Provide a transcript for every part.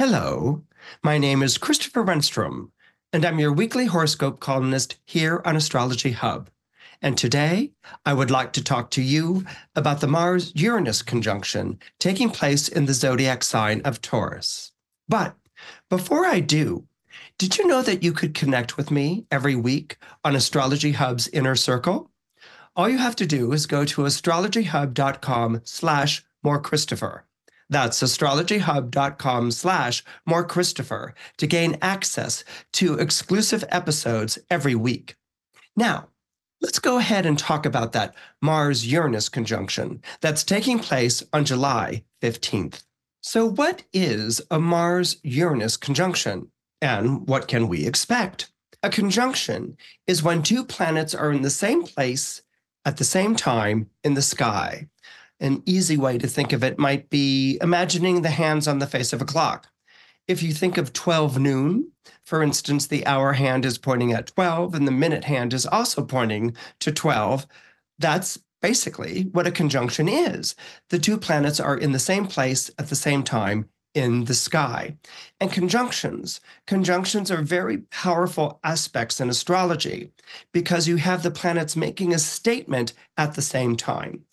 Hello, my name is Christopher Renstrom, and I'm your weekly horoscope columnist here on Astrology Hub. And today, I would like to talk to you about the Mars-Uranus conjunction taking place in the zodiac sign of Taurus. But before I do, did you know that you could connect with me every week on Astrology Hub's Inner Circle? All you have to do is go to astrologyhub.com/morechristopher. That's astrologyhub.com/morechristopher to gain access to exclusive episodes every week. Now, let's go ahead and talk about that Mars-Uranus conjunction that's taking place on July 15th. So what is a Mars-Uranus conjunction, and what can we expect? A conjunction is when two planets are in the same place at the same time in the sky. An easy way to think of it might be imagining the hands on the face of a clock. If you think of 12 noon, for instance, the hour hand is pointing at 12 and the minute hand is also pointing to 12. That's basically what a conjunction is. The two planets are in the same place at the same time in the sky. And conjunctions are very powerful aspects in astrology because you have the planets making a statement at the same time.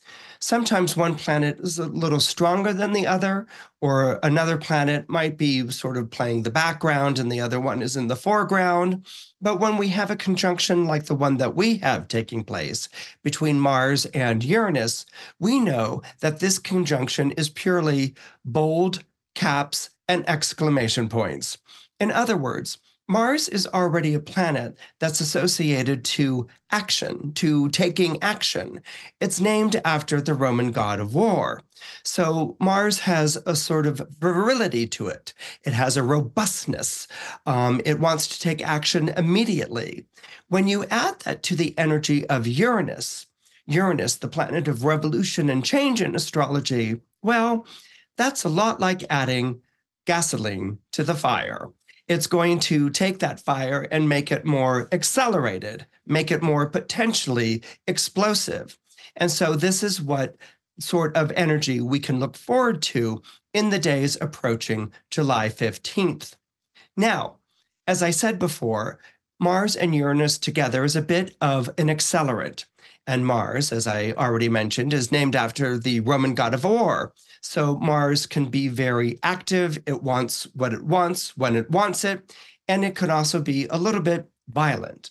Sometimes one planet is a little stronger than the other, or another planet might be sort of playing the background and the other one is in the foreground. But when we have a conjunction like the one that we have taking place between Mars and Uranus, we know that this conjunction is purely bold, caps, and exclamation points. In other words, Mars is already a planet that's associated to action, to taking action. It's named after the Roman god of war. So Mars has a sort of virility to it. It has a robustness. It wants to take action immediately. When you add that to the energy of Uranus, the planet of revolution and change in astrology, well, that's a lot like adding gasoline to the fire. It's going to take that fire and make it more accelerated, make it more potentially explosive. And so this is what sort of energy we can look forward to in the days approaching July 15th. Now, as I said before, Mars and Uranus together is a bit of an accelerant. And Mars, as I already mentioned, is named after the Roman god of war. So Mars can be very active. It wants what it wants when it wants it. And it could also be a little bit violent.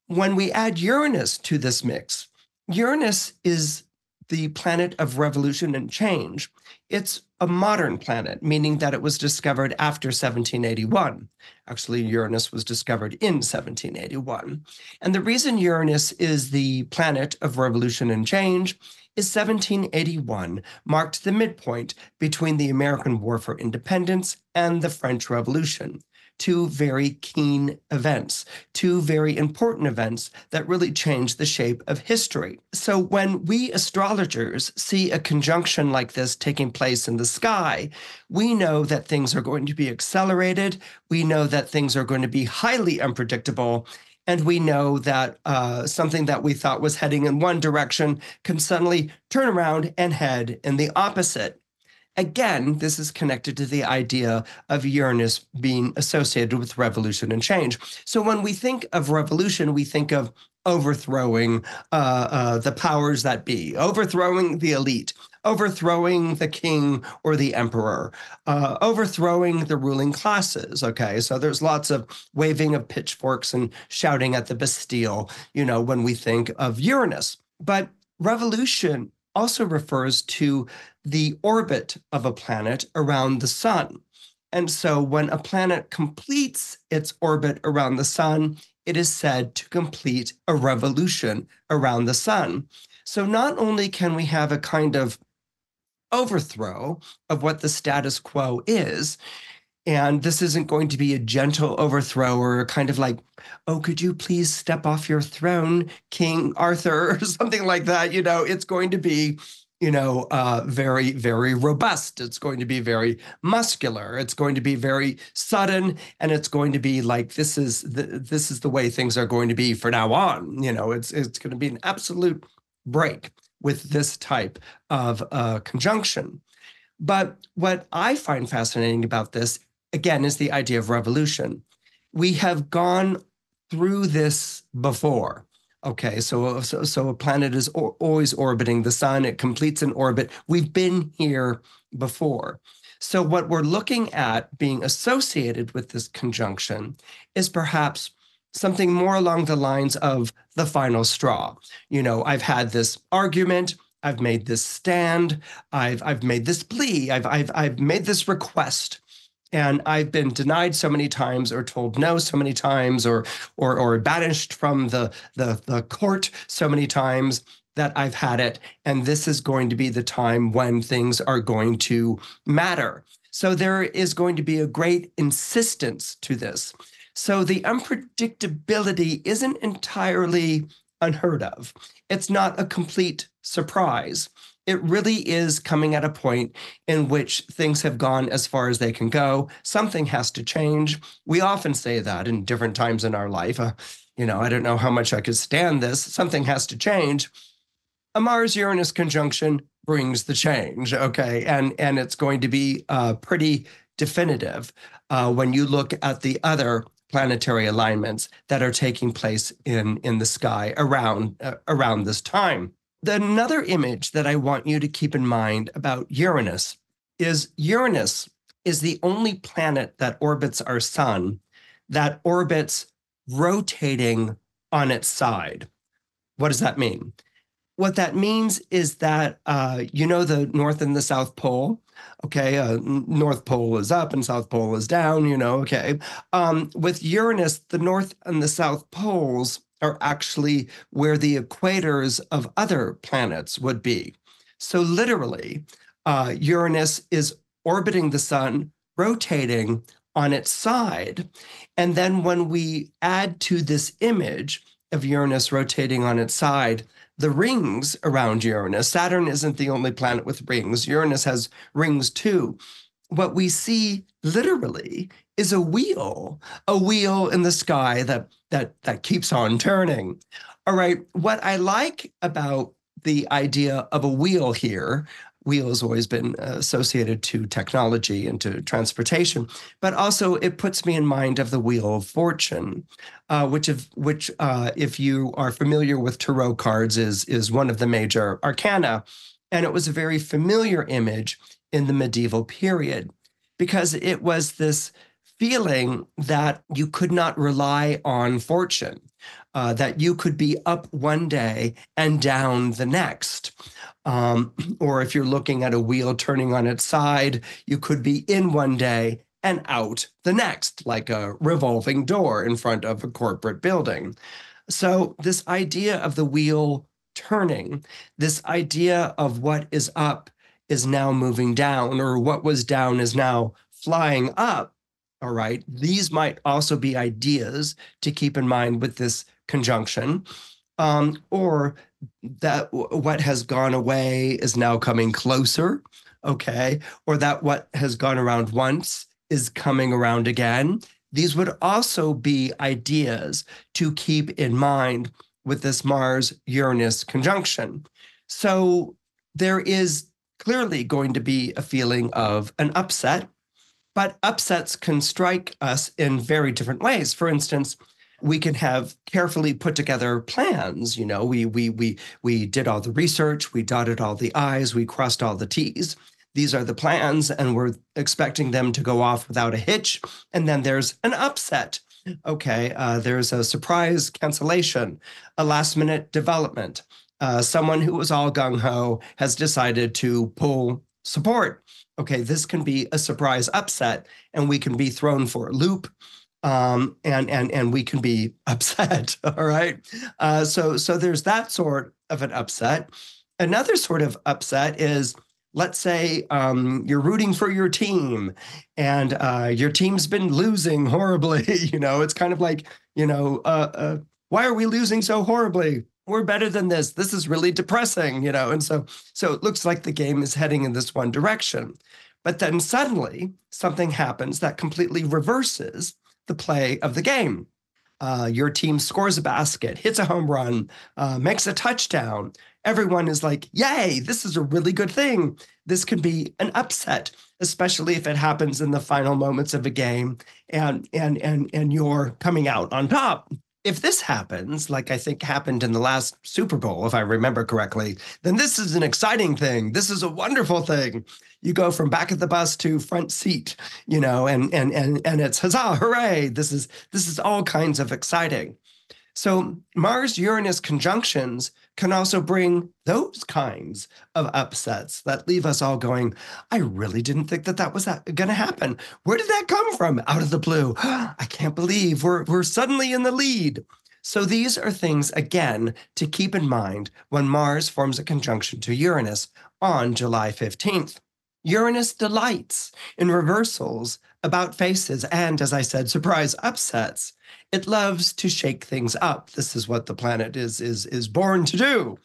When we add Uranus to this mix, Uranus is the planet of revolution and change. It's a modern planet, meaning that it was discovered after 1781. Actually, Uranus was discovered in 1781. And the reason Uranus is the planet of revolution and change is 1781 marked the midpoint between the American War for Independence and the French Revolution. Two very keen events, two very important events that really changed the shape of history. So when we astrologers see a conjunction like this taking place in the sky, we know that things are going to be accelerated. We know that things are going to be highly unpredictable. And we know that something that we thought was heading in one direction can suddenly turn around and head in the opposite. Again, this is connected to the idea of Uranus being associated with revolution and change. So when we think of revolution, we think of overthrowing the powers that be, overthrowing the elite, overthrowing the king or the emperor, overthrowing the ruling classes, okay? So there's lots of waving of pitchforks and shouting at the Bastille, when we think of Uranus. But revolution also refers to the orbit of a planet around the sun. And so when a planet completes its orbit around the sun, it is said to complete a revolution around the sun. So not only can we have a kind of overthrow of what the status quo is, and this isn't going to be a gentle overthrow or kind of like, oh, could you please step off your throne, King Arthur, or something like that. It's going to be, very, very robust. It's going to be very muscular. It's going to be very sudden. And it's going to be like, this is the way things are going to be for now on. It's going to be an absolute break with this type of conjunction. But what I find fascinating about this again, is the idea of revolution. We have gone through this before. Okay, so a planet is always orbiting the sun. It completes an orbit. We've been here before. So what we're looking at being associated with this conjunction is perhaps something more along the lines of the final straw. I've had this argument. I've made this stand. I've made this plea. I've made this request. And I've been denied so many times, or told no so many times, or banished from the court so many times that I've had it. And this is going to be the time when things are going to matter. So there is going to be a great insistence to this. So the unpredictability isn't entirely unheard of. It's not a complete surprise. It really is coming at a point in which things have gone as far as they can go. Something has to change. We often say that in different times in our life. I don't know how much I could stand this. Something has to change. A Mars-Uranus conjunction brings the change, okay? And it's going to be pretty definitive when you look at the other planetary alignments that are taking place in the sky around this time. Another image that I want you to keep in mind about Uranus is the only planet that orbits our sun that orbits rotating on its side. What does that mean? What that means is that, the North and the South Pole, okay? North Pole is up and South Pole is down, okay? With Uranus, the North and the South Poles are actually where the equators of other planets would be. So literally, Uranus is orbiting the sun, rotating on its side. And then when we add to this image of Uranus rotating on its side, the rings around Uranus, Saturn isn't the only planet with rings. Uranus has rings too. What we see literally is a wheel in the sky that keeps on turning. All right, what I like about the idea of a wheel here, wheel has always been associated to technology and to transportation, but also it puts me in mind of the Wheel of Fortune, which if you are familiar with tarot cards, is one of the major arcana. And it was a very familiar image in the medieval period because it was this feeling that you could not rely on fortune, that you could be up one day and down the next. Or if you're looking at a wheel turning on its side, you could be in one day and out the next, like a revolving door in front of a corporate building. So this idea of the wheel turning, this idea of what is up is now moving down, or what was down is now flying up. All right. These might also be ideas to keep in mind with this conjunction, or that what has gone away is now coming closer. Okay. Or that what has gone around once is coming around again. These would also be ideas to keep in mind with this Mars-Uranus conjunction. So there is clearly going to be a feeling of an upset, but upsets can strike us in very different ways. For instance, we can have carefully put together plans. We did all the research, we dotted all the I's, we crossed all the T's. These are the plans, and we're expecting them to go off without a hitch. And then there's an upset. Okay, there's a surprise cancellation, a last-minute development. Someone who was all gung-ho has decided to pull support. Okay, this can be a surprise upset, and we can be thrown for a loop, and we can be upset. All right, so there's that sort of an upset. Another sort of upset is, let's say you're rooting for your team, and your team's been losing horribly. It's kind of like, why are we losing so horribly? We're better than this. This is really depressing, and so it looks like the game is heading in this one direction. But then suddenly something happens that completely reverses the play of the game. Your team scores a basket, hits a home run, makes a touchdown. Everyone is like, yay, this is a really good thing. This could be an upset, especially if it happens in the final moments of a game and you're coming out on top. If this happens, like I think happened in the last Super Bowl, if I remember correctly, then this is an exciting thing. This is a wonderful thing. You go from back of the bus to front seat, and it's huzzah, hooray. This is all kinds of exciting. So Mars-Uranus conjunctions can also bring those kinds of upsets that leave us all going, I really didn't think that was going to happen. Where did that come from? Out of the blue. I can't believe we're suddenly in the lead. So these are things, again, to keep in mind when Mars forms a conjunction to Uranus on July 15th. Uranus delights in reversals, about faces, and, as I said, surprise upsets. It loves to shake things up. This is what the planet is born to do.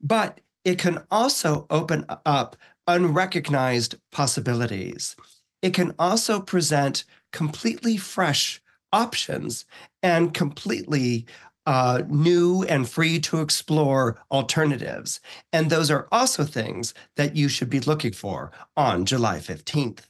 But it can also open up unrecognized possibilities. It can also present completely fresh options and completely new and free to explore alternatives. And those are also things that you should be looking for on July 15th.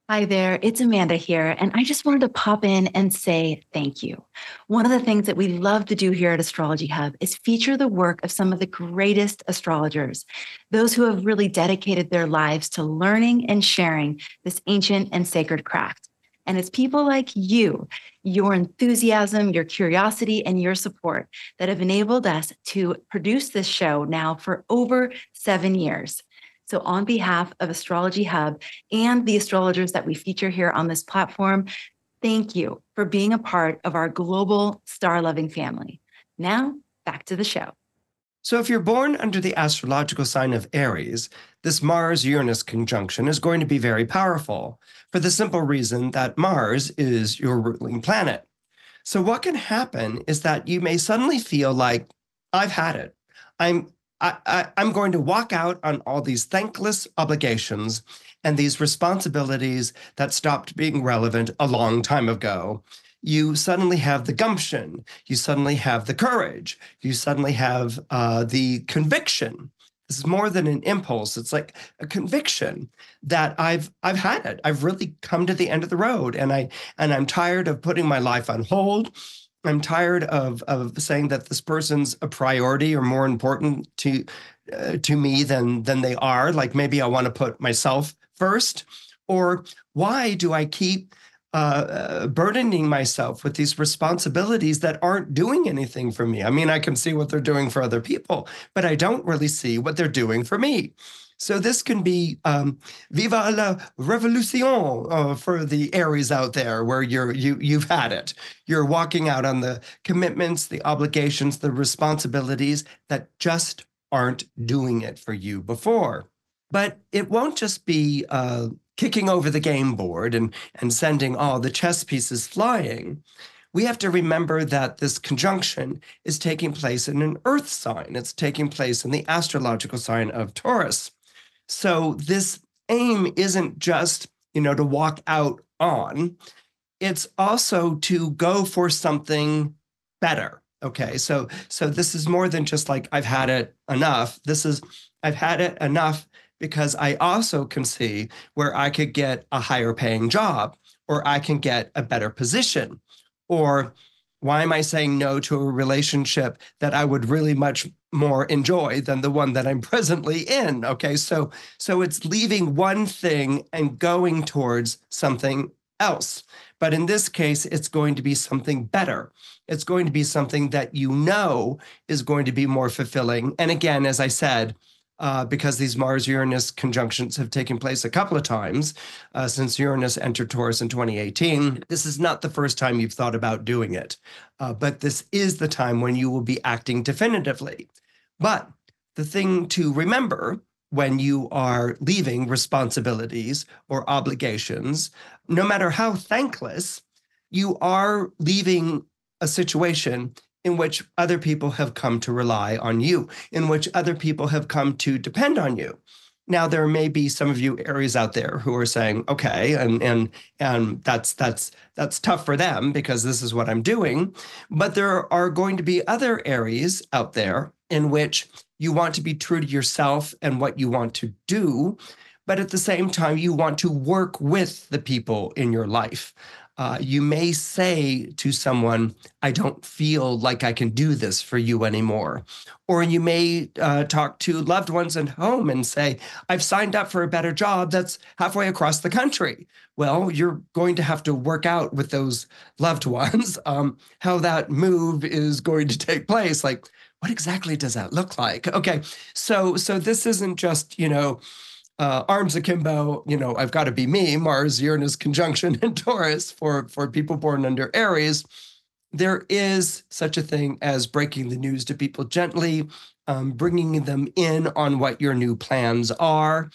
Hi there, it's Amanda here, and I just wanted to pop in and say thank you. One of the things that we love to do here at Astrology Hub is feature the work of some of the greatest astrologers, those who have really dedicated their lives to learning and sharing this ancient and sacred craft. And it's people like you, your enthusiasm, your curiosity, and your support that have enabled us to produce this show now for over 7 years. So on behalf of Astrology Hub and the astrologers that we feature here on this platform, thank you for being a part of our global star-loving family. Now, back to the show. So if you're born under the astrological sign of Aries, this Mars-Uranus conjunction is going to be very powerful for the simple reason that Mars is your ruling planet. So what can happen is that you may suddenly feel like, I've had it. I'm going to walk out on all these thankless obligations and these responsibilities that stopped being relevant a long time ago. You suddenly have the gumption. You suddenly have the courage. You suddenly have the conviction. This is more than an impulse. It's like a conviction that I've had it. I've really come to the end of the road, and I'm tired of putting my life on hold. I'm tired of saying that this person's a priority or more important to me than they are. Like maybe I want to put myself first, or why do I keep burdening myself with these responsibilities that aren't doing anything for me? I mean, I can see what they're doing for other people, but I don't really see what they're doing for me. So this can be viva la revolution for the Aries out there, where you've had it. You're walking out on the commitments, the obligations, the responsibilities that just aren't doing it for you before. But it won't just be kicking over the game board and sending all the chess pieces flying. We have to remember that this conjunction is taking place in an Earth sign. It's taking place in the astrological sign of Taurus. So this aim isn't just, to walk out on. It's also to go for something better. Okay, so this is more than just like, I've had it enough. This is, I've had it enough because I also can see where I could get a higher paying job, or I can get a better position, or why am I saying no to a relationship that I would really much more enjoy than the one that I'm presently in? Okay, so it's leaving one thing and going towards something else. But in this case, it's going to be something better. It's going to be something that is going to be more fulfilling. And again, as I said, because these Mars-Uranus conjunctions have taken place a couple of times since Uranus entered Taurus in 2018. This is not the first time you've thought about doing it, but this is the time when you will be acting definitively. But the thing to remember when you are leaving responsibilities or obligations, no matter how thankless, you are leaving a situation in which other people have come to rely on you, in which other people have come to depend on you. Now, there may be some of you Aries out there who are saying, okay, and that's tough for them because this is what I'm doing. But there are going to be other Aries out there in which you want to be true to yourself and what you want to do, but at the same time, you want to work with the people in your life. You may say to someone, I don't feel like I can do this for you anymore. Or you may talk to loved ones at home and say, I've signed up for a better job that's halfway across the country. Well, you're going to have to work out with those loved ones how that move is going to take place. Like, what exactly does that look like? Okay, so this isn't just, arms akimbo, I've got to be me, Mars-Uranus conjunction in Taurus for people born under Aries. There is such a thing as breaking the news to people gently, bringing them in on what your new plans are,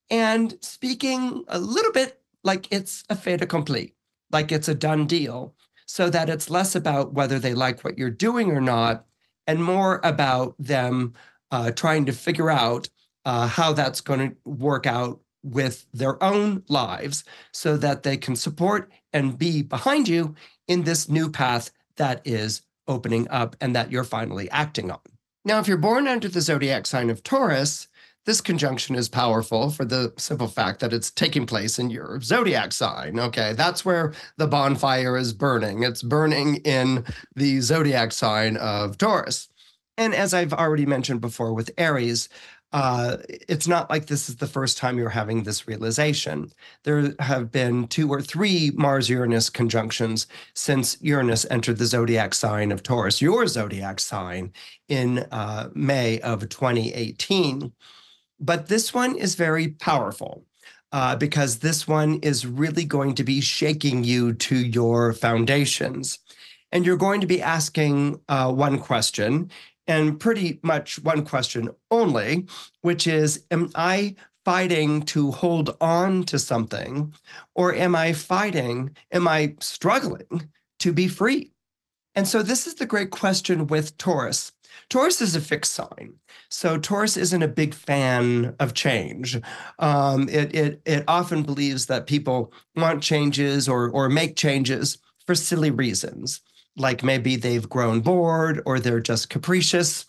and speaking a little bit like it's a fait accompli, like it's a done deal, so that it's less about whether they like what you're doing or not, and more about them trying to figure out how that's going to work out with their own lives so that they can support and be behind you in this new path that is opening up and that you're finally acting on. Now, if you're born under the zodiac sign of Taurus, this conjunction is powerful for the simple fact that it's taking place in your zodiac sign. Okay, that's where the bonfire is burning. It's burning in the zodiac sign of Taurus. And as I've already mentioned before with Aries, it's not like this is the first time you're having this realization. There have been 2 or 3 Mars-Uranus conjunctions since Uranus entered the zodiac sign of Taurus, your zodiac sign, in May of 2018. But this one is very powerful because this one is really going to be shaking you to your foundations. And you're going to be asking one question, and pretty much one question only, which is, am I fighting to hold on to something, or am I struggling to be free? And so this is the great question with Taurus. Taurus is a fixed sign. So Taurus isn't a big fan of change. It often believes that people want changes or make changes for silly reasons. Like maybe they've grown bored, or they're just capricious,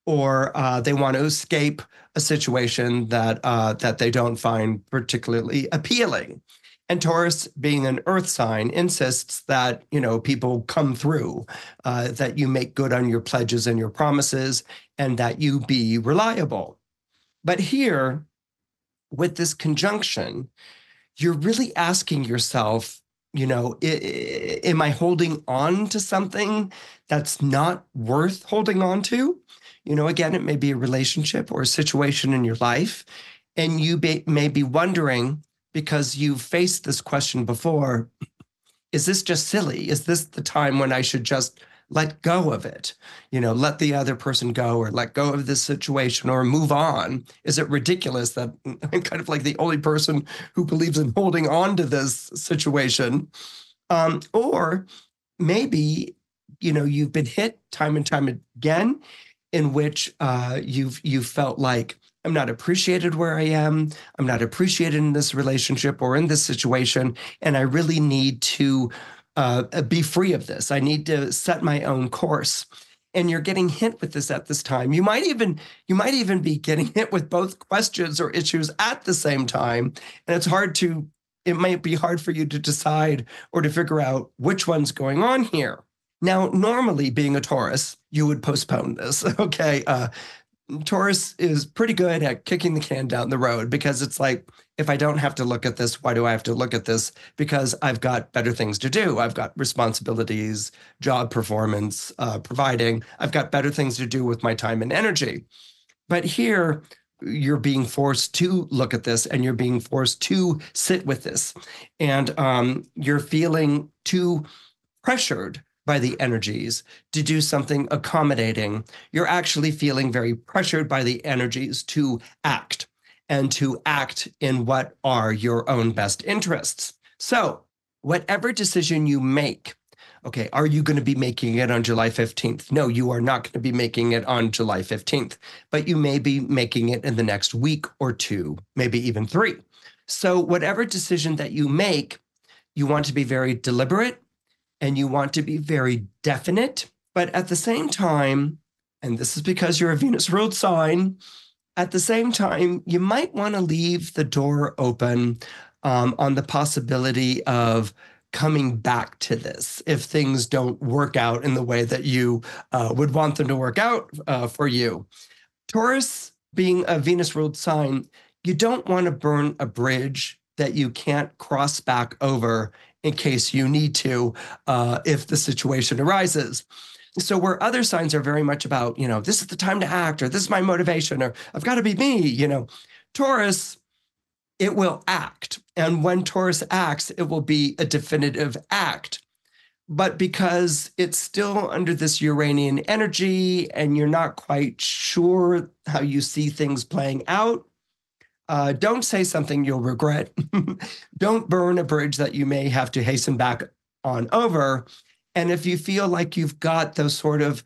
or they want to escape a situation that they don't find particularly appealing. And Taurus, being an earth sign, insists that, people come through, that you make good on your pledges and your promises, and that you be reliable. But here, with this conjunction, you're really asking yourself, am I holding on to something that's not worth holding on to? Again, it may be a relationship or a situation in your life, and you may be wondering, because you've faced this question before, is this just silly? Is this the time when I should just let go of it? Let the other person go, or let go of this situation, or move on. Is it ridiculous that I'm kind of like the only person who believes in holding on to this situation? Or maybe, you've been hit time and time again in which you've felt like, I'm not appreciated where I am. I'm not appreciated in this relationship or in this situation. And I really need to be free of this. I need to set my own course. And you're getting hit with this at this time. You might even be getting hit with both questions or issues at the same time. And it might be hard for you to decide or to figure out which one's going on here. Now, normally, being a Taurus, you would postpone this, okay? Taurus is pretty good at kicking the can down the road, because it's like, if I don't have to look at this, why do I have to look at this? Because I've got better things to do. I've got responsibilities, job performance, providing. I've got better things to do with my time and energy. But here, you're being forced to look at this, and you're being forced to sit with this. And you're feeling too pressured by the energies to do something accommodating. You're actually feeling very pressured by the energies to act, and to act in what are your own best interests. So whatever decision you make, okay, are you going to be making it on July 15th? No, you are not going to be making it on July 15th, but you may be making it in the next week or 2, maybe even 3. So whatever decision that you make, you want to be very deliberate, and you want to be very definite, but at the same time, and this is because you're a Venus ruled sign, At the same time, you might want to leave the door open on the possibility of coming back to this if things don't work out in the way that you would want them to work out for you. Taurus, being a Venus-ruled sign, you don't want to burn a bridge that you can't cross back over in case you need to if the situation arises. So where other signs are very much about, this is the time to act, or this is my motivation, or I've got to be me, Taurus, it will act. And when Taurus acts, it will be a definitive act. But because it's still under this Uranian energy and you're not quite sure how you see things playing out, don't say something you'll regret. Don't burn a bridge that you may have to hasten back on over. And if you feel like you've got those sort of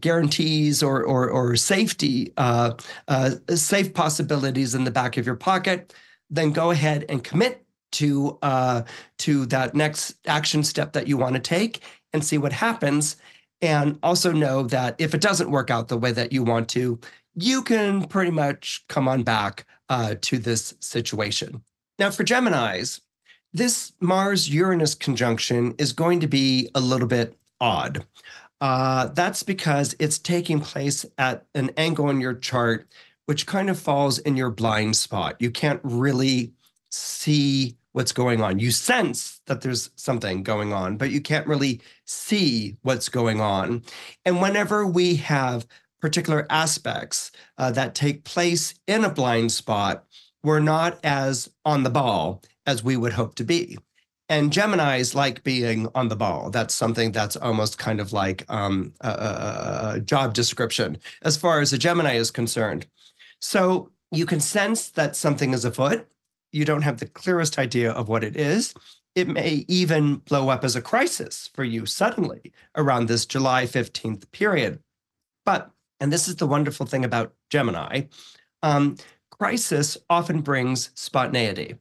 guarantees or safety, safe possibilities in the back of your pocket, then go ahead and commit to that next action step that you want to take and see what happens. And also know that if it doesn't work out the way that you want to, you can pretty much come on back to this situation. Now, for Geminis, this Mars-Uranus conjunction is going to be a little bit odd. That's because it's taking place at an angle in your chart, which kind of falls in your blind spot. You can't really see what's going on. You sense that there's something going on, but you can't really see what's going on. And whenever we have particular aspects that take place in a blind spot, we're not as on the ball as we would hope to be. And Geminis like being on the ball. That's something that's almost kind of like a job description as far as a Gemini is concerned. So you can sense that something is afoot. You don't have the clearest idea of what it is. It may even blow up as a crisis for you suddenly around this July 15th period. But, and this is the wonderful thing about Gemini, crisis often brings spontaneity.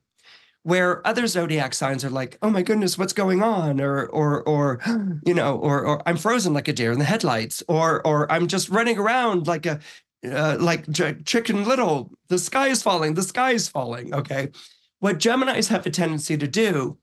Where other zodiac signs are like, oh my goodness, what's going on? Or I'm frozen like a deer in the headlights, or I'm just running around like Chicken Little, the sky is falling, okay? What Geminis have a tendency to do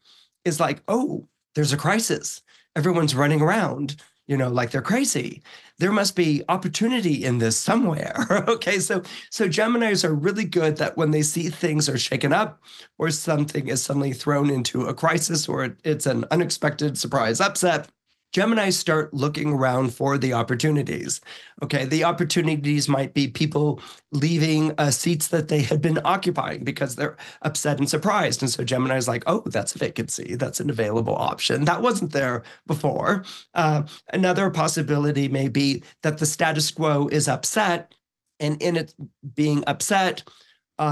is like, oh, there's a crisis. Everyone's running around, like they're crazy. There must be opportunity in this somewhere, okay? So Geminis are really good that when they see things are shaken up or something is suddenly thrown into a crisis or it's an unexpected surprise upset, Geminis start looking around for the opportunities, okay? The opportunities might be people leaving seats that they had been occupying because they're upset and surprised. And so Gemini's like, oh, that's a vacancy. That's an available option. That wasn't there before. Another possibility may be that the status quo is upset, and in it being upset,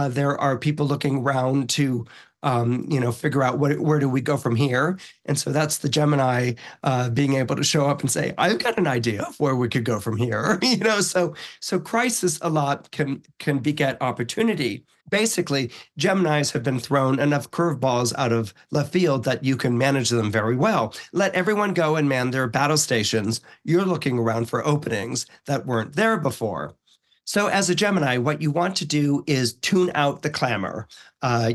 there are people looking around to figure out where do we go from here. And so that's the Gemini being able to show up and say, I've got an idea of where we could go from here. So crisis a lot can beget opportunity. Basically, Geminis have been thrown enough curveballs out of left field that you can manage them very well. Let everyone go and man their battle stations. You're looking around for openings that weren't there before. So as a Gemini, what you want to do is tune out the clamor.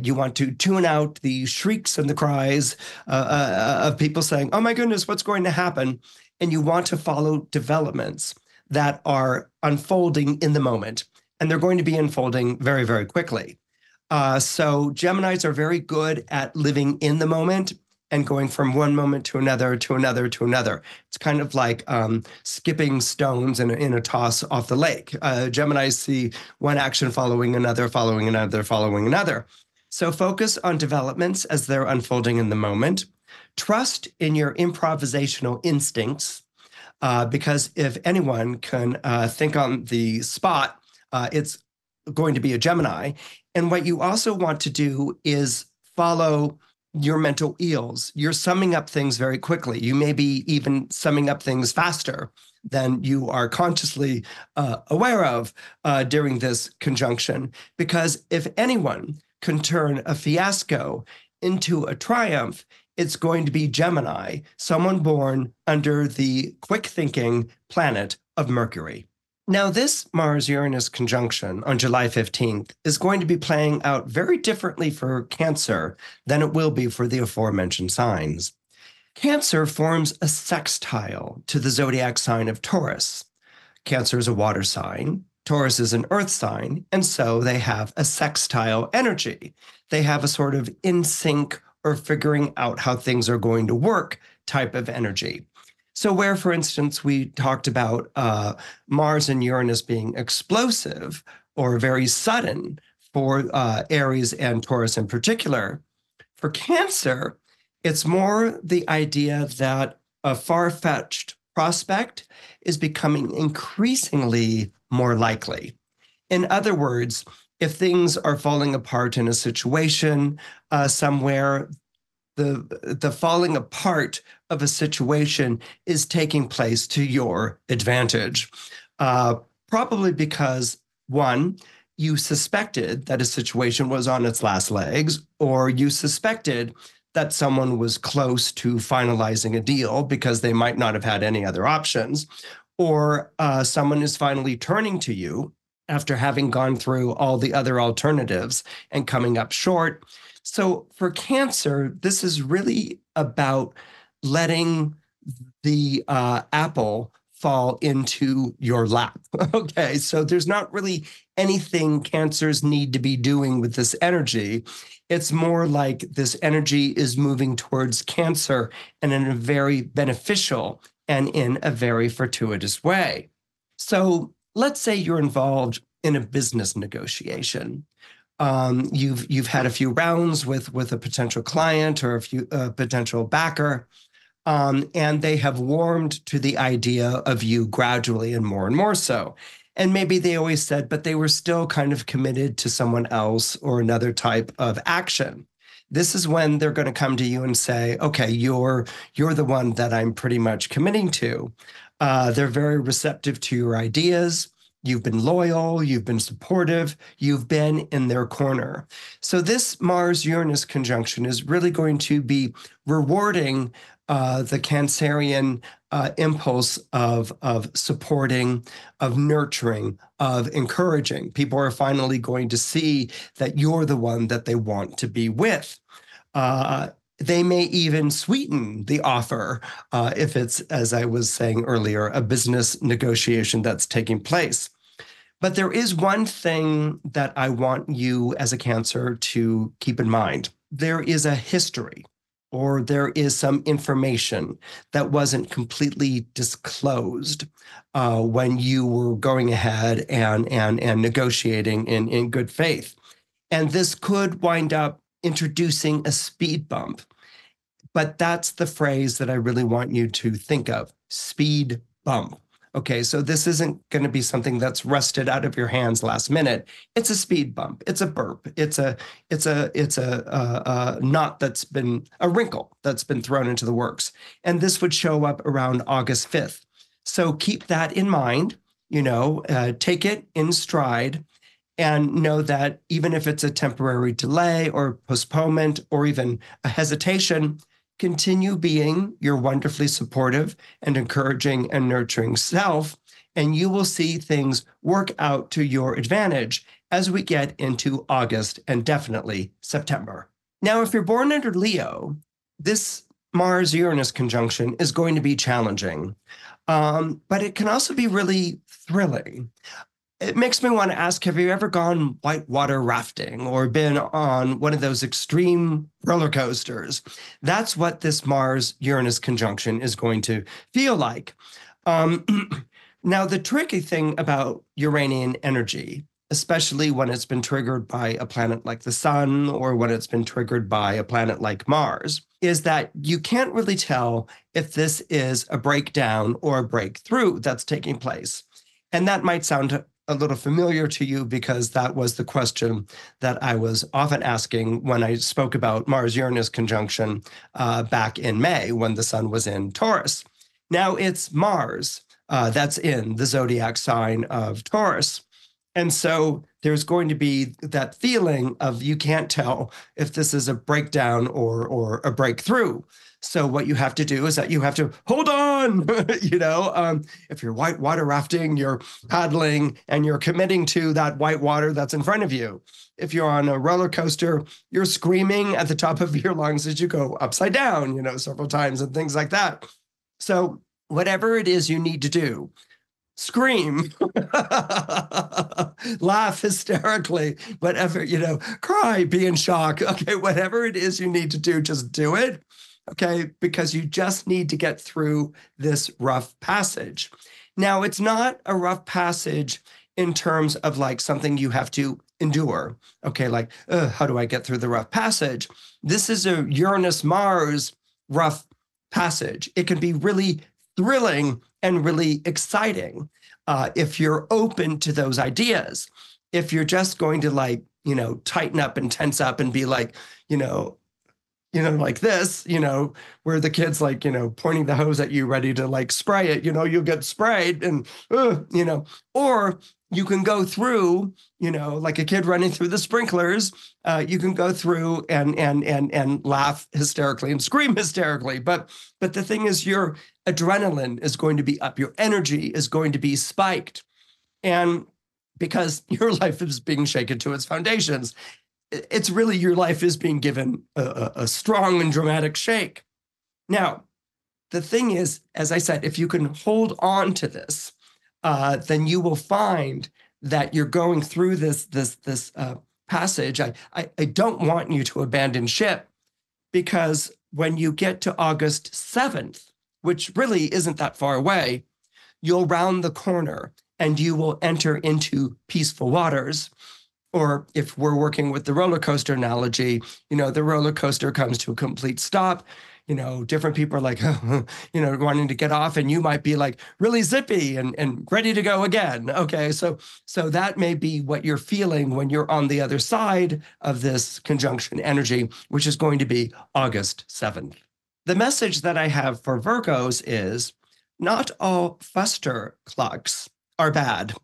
You want to tune out the shrieks and the cries of people saying, oh my goodness, what's going to happen? And you want to follow developments that are unfolding in the moment. And they're going to be unfolding very, very quickly. So Geminis are very good at living in the moment and going from one moment to another, to another, to another. It's kind of like skipping stones in a toss off the lake. Geminis see one action following another, following another, following another. So focus on developments as they're unfolding in the moment. Trust in your improvisational instincts, because if anyone can think on the spot, it's going to be a Gemini. And what you also want to do is follow your mental eels. You're summing up things very quickly. You may be even summing up things faster than you are consciously aware of during this conjunction. Because if anyone can turn a fiasco into a triumph, it's going to be Gemini, someone born under the quick-thinking planet of Mercury. Now, this Mars-Uranus conjunction on July 15th is going to be playing out very differently for Cancer than it will be for the aforementioned signs. Cancer forms a sextile to the zodiac sign of Taurus. Cancer is a water sign, Taurus is an earth sign, and so they have a sextile energy. They have a sort of in sync or figuring out how things are going to work type of energy. So where, for instance, we talked about Mars and Uranus being explosive or very sudden for Aries and Taurus in particular, for Cancer, it's more the idea that a far-fetched prospect is becoming increasingly more likely. In other words, if things are falling apart in a situation somewhere, the falling apart of a situation is taking place to your advantage. Probably because, one, you suspected that a situation was on its last legs, or you suspected that someone was close to finalizing a deal because they might not have had any other options, or someone is finally turning to you after having gone through all the other alternatives and coming up short. So for Cancer, this is really about letting the apple fall into your lap. Okay, so there's not really anything Cancers need to be doing with this energy. It's more like this energy is moving towards Cancer and in a very beneficial and in a very fortuitous way. So let's say you're involved in a business negotiation. You've had a few rounds with a potential client or a potential backer, and they have warmed to the idea of you gradually and more so. And maybe they always said, but they were still kind of committed to someone else or another type of action. This is when they're going to come to you and say, okay, you're the one that I'm pretty much committing to. They're very receptive to your ideas. You've been loyal, you've been supportive, you've been in their corner. So this Mars-Uranus conjunction is really going to be rewarding the Cancerian impulse of supporting, of nurturing, of encouraging. People are finally going to see that you're the one that they want to be with. They may even sweeten the offer if it's, as I was saying earlier, a business negotiation that's taking place. But there is one thing that I want you as a Cancer to keep in mind. There is a history, or there is some information that wasn't completely disclosed when you were going ahead and negotiating in good faith. And this could wind up introducing a speed bump. But that's the phrase that I really want you to think of, speed bump. Okay, so this isn't going to be something that's rusted out of your hands last minute. It's a speed bump. It's a burp. It's a knot that's been a wrinkle that's been thrown into the works, and this would show up around August 5th. So keep that in mind. Take it in stride, and know that even if it's a temporary delay or postponement or even a hesitation, continue being your wonderfully supportive and encouraging and nurturing self, and you will see things work out to your advantage as we get into August and definitely September. Now, if you're born under Leo, this Mars-Uranus conjunction is going to be challenging, but it can also be really thrilling. It makes me want to ask, have you ever gone whitewater rafting or been on one of those extreme roller coasters? That's what this Mars-Uranus conjunction is going to feel like. Now, the tricky thing about Uranian energy, especially when it's been triggered by a planet like the Sun or when it's been triggered by a planet like Mars, is that you can't really tell if this is a breakdown or a breakthrough that's taking place. And that might sound a little familiar to you because that was the question that I was often asking when I spoke about Mars-Uranus conjunction back in May when the Sun was in Taurus. Now it's Mars that's in the zodiac sign of Taurus. And so there's going to be that feeling of you can't tell if this is a breakdown or a breakthrough. So what you have to do is that you have to hold on. If you're white water rafting, you're paddling and you're committing to that white water that's in front of you. If you're on a roller coaster, you're screaming at the top of your lungs as you go upside down, several times and things like that. So whatever it is you need to do, scream, laugh hysterically, whatever, cry, be in shock. Okay, whatever it is you need to do, just do it. Okay, because you just need to get through this rough passage. Now, it's not a rough passage in terms of like something you have to endure. Okay, like, how do I get through the rough passage? This is a Uranus-Mars rough passage. It can be really thrilling and really exciting if you're open to those ideas. If you're just going to tighten up and tense up and be like, like this, where the kid's pointing the hose at you, ready to spray it, you'll get sprayed and, or you can go through, like a kid running through the sprinklers, you can go through and laugh hysterically and scream hysterically. But the thing is, your adrenaline is going to be up, your energy is going to be spiked. And because your life is being shaken to its foundations, it's really your life is being given a strong and dramatic shake. Now, the thing is, as I said, if you can hold on to this, then you will find that you're going through this passage. I don't want you to abandon ship, because when you get to August 7th, which really isn't that far away, you'll round the corner and you will enter into peaceful waters. Or if we're working with the roller coaster analogy, the roller coaster comes to a complete stop. Different people are like, wanting to get off, and you might be like really zippy and ready to go again. Okay, so that may be what you're feeling when you're on the other side of this conjunction energy, which is going to be August 7th. The message that I have for Virgos is not all fusterclucks are bad.